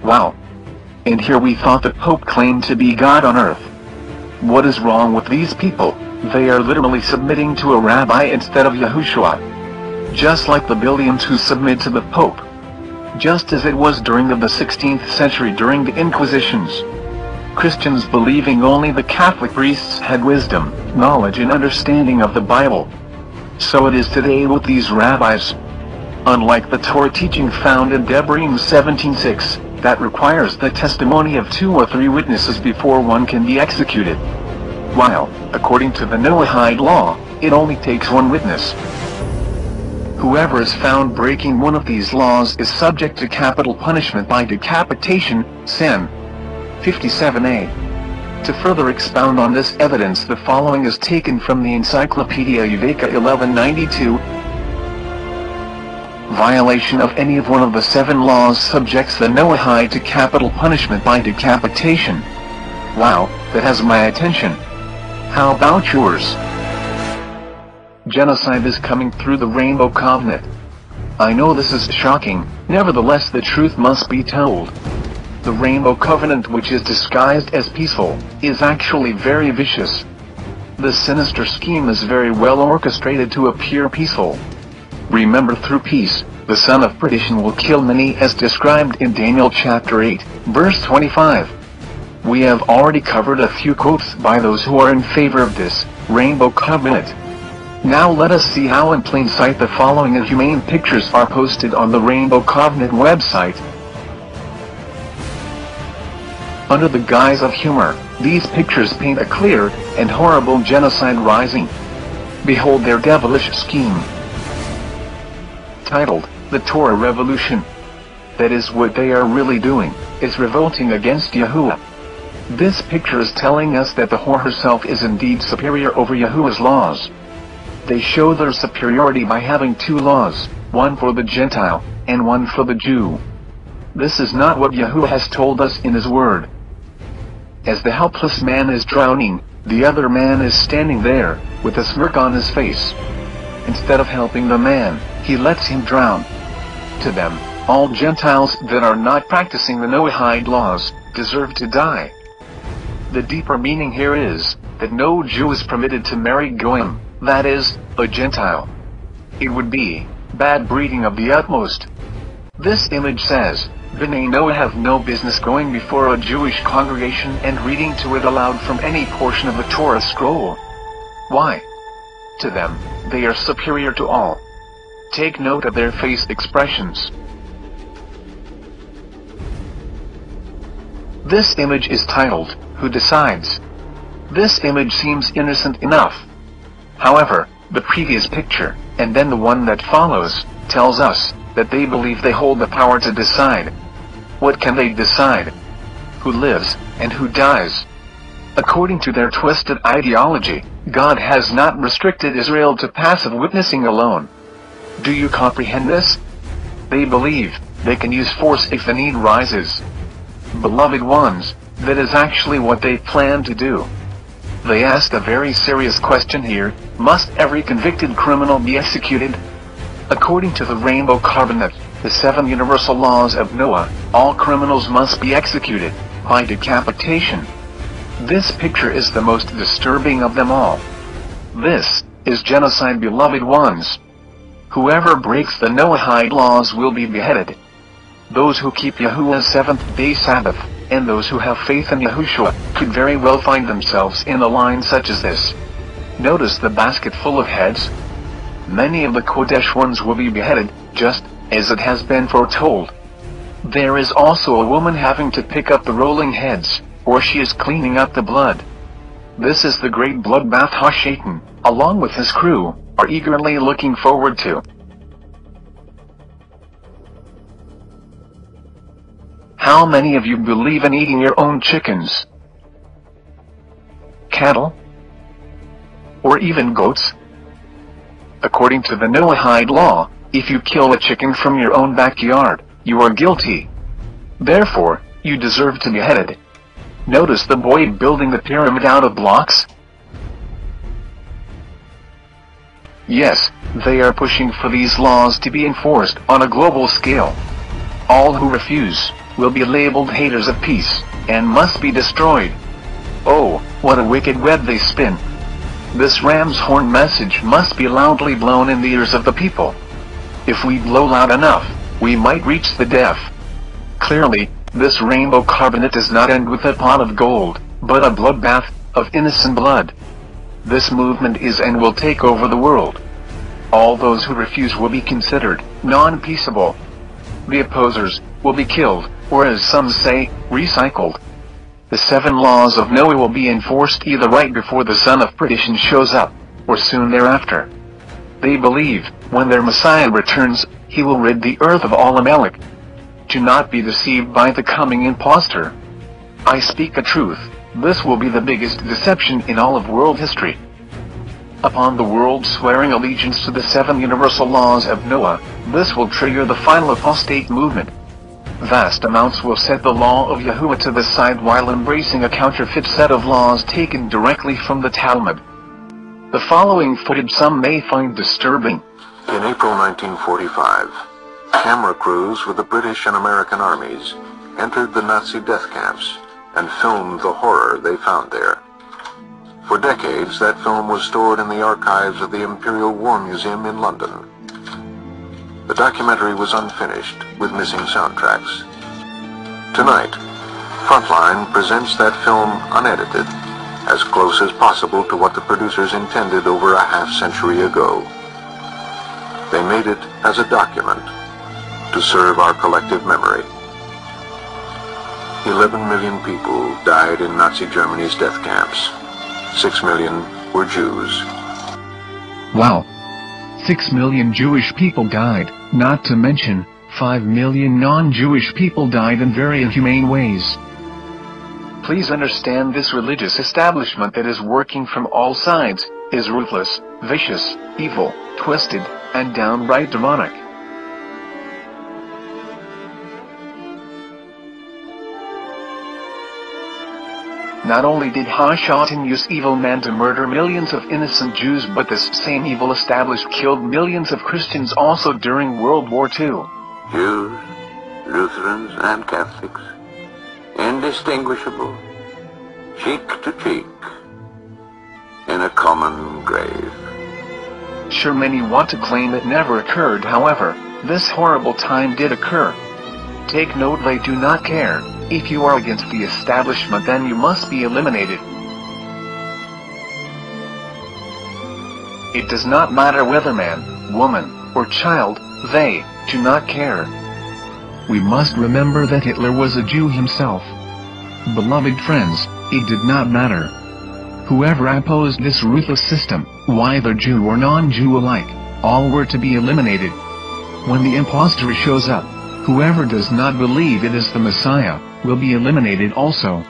Wow. And here we thought the Pope claimed to be God on earth. What is wrong with these people? They are literally submitting to a rabbi instead of Yahushua. Just like the billions who submit to the Pope. Just as it was during the 16th century during the Inquisitions. Christians believing only the Catholic priests had wisdom, knowledge and understanding of the Bible. So it is today with these rabbis. Unlike the Torah teaching found in Devarim 17:6, that requires the testimony of 2 or 3 witnesses before one can be executed. While, according to the Noahide law, it only takes 1 witness. Whoever is found breaking one of these laws is subject to capital punishment by decapitation, Sin 57a. To further expound on this evidence, the following is taken from the Encyclopedia Judaica 1192. Violation of any of one of the 7 laws subjects the Noahide to capital punishment by decapitation. Wow, that has my attention. How about yours? Genocide is coming through the Rainbow Covenant. I know this is shocking, nevertheless the truth must be told. The Rainbow Covenant, which is disguised as peaceful, is actually very vicious. The sinister scheme is very well orchestrated to appear peaceful. Remember, through peace, the son of perdition will kill many, as described in Daniel chapter 8, verse 25. We have already covered a few quotes by those who are in favor of this Rainbow Covenant. Now let us see how in plain sight the following inhumane pictures are posted on the Rainbow Covenant website. Under the guise of humor, these pictures paint a clear and horrible genocide rising. Behold their devilish scheme. Titled, The Torah Revolution. That is what they are really doing, is revolting against Yahuwah. This picture is telling us that the whore herself is indeed superior over Yahuwah's laws. They show their superiority by having 2 laws, one for the Gentile, and one for the Jew. This is not what Yahuwah has told us in His Word. As the helpless man is drowning, the other man is standing there, with a smirk on his face. Instead of helping the man, he lets him drown. To them, all Gentiles that are not practicing the Noahide laws, deserve to die. The deeper meaning here is, that no Jew is permitted to marry Goyim, that is, a Gentile. It would be bad breeding of the utmost. This image says, B'nai Noah have no business going before a Jewish congregation and reading to it aloud from any portion of the Torah scroll. Why? To them, they are superior to all. Take note of their face expressions. This image is titled, Who Decides? This image seems innocent enough. However, the previous picture, and then the one that follows, tells us that they believe they hold the power to decide. What can they decide? Who lives, and who dies? According to their twisted ideology, God has not restricted Israel to passive witnessing alone. Do you comprehend this? They believe they can use force if the need rises. Beloved ones, that is actually what they plan to do. They ask a very serious question here: must every convicted criminal be executed? According to the Rainbow Covenant, the 7 universal laws of Noah, all criminals must be executed by decapitation. This picture is the most disturbing of them all. This is genocide, beloved ones. Whoever breaks the Noahide laws will be beheaded. Those who keep Yahuwah's 7th-day Sabbath, and those who have faith in Yahushua, could very well find themselves in a line such as this. Notice the basket full of heads. Many of the Kodesh ones will be beheaded, just as it has been foretold. There is also a woman having to pick up the rolling heads, or she is cleaning up the blood. This is the great bloodbath Shaitan, along with his crew, are eagerly looking forward to. How many of you believe in eating your own chickens, cattle, or even goats? According to the Noahide law, if you kill a chicken from your own backyard, you are guilty. Therefore, you deserve to be beheaded. Notice the boy building the pyramid out of blocks? Yes, they are pushing for these laws to be enforced on a global scale. All who refuse will be labeled haters of peace, and must be destroyed. Oh, what a wicked web they spin. This ram's horn message must be loudly blown in the ears of the people. If we blow loud enough, we might reach the deaf. Clearly, this rainbow carbonate does not end with a pot of gold, but a bloodbath of innocent blood. This movement is and will take over the world. All those who refuse will be considered non-peaceable. The opposers will be killed, or as some say, recycled. The 7 laws of Noah will be enforced either right before the son of perdition shows up, or soon thereafter. They believe, when their Messiah returns, he will rid the earth of all Amalek. Do not be deceived by the coming imposter. I speak the truth, this will be the biggest deception in all of world history. Upon the world swearing allegiance to the 7 universal laws of Noah, this will trigger the final apostate movement. Vast amounts will set the law of Yahuwah to the side while embracing a counterfeit set of laws taken directly from the Talmud. The following footage some may find disturbing. In April 1945, camera crews with the British and American armies entered the Nazi death camps and filmed the horror they found there. For decades, that film was stored in the archives of the Imperial War Museum in London. The documentary was unfinished, with missing soundtracks. Tonight, Frontline presents that film unedited, as close as possible to what the producers intended over a half-century ago. They made it as a document, to serve our collective memory. 11 million people died in Nazi Germany's death camps. 6 million were Jews. Wow. 6 million Jewish people died, not to mention, 5 million non-Jewish people died in very inhumane ways. Please understand this religious establishment that is working from all sides, is ruthless, vicious, evil, twisted, and downright demonic. Not only did Hashatan use evil men to murder millions of innocent Jews, but this same evil established killed millions of Christians also during World War II. Jews, Lutherans, and Catholics, indistinguishable, cheek to cheek, in a common grave. Sure, many want to claim it never occurred. However, this horrible time did occur. Take note, they do not care. If you are against the establishment, then you must be eliminated. It does not matter whether man, woman, or child, they do not care. We must remember that Hitler was a Jew himself. Beloved friends, it did not matter. Whoever opposed this ruthless system, whether Jew or non-Jew alike, all were to be eliminated. When the imposter shows up, whoever does not believe it is the Messiah, will be eliminated also.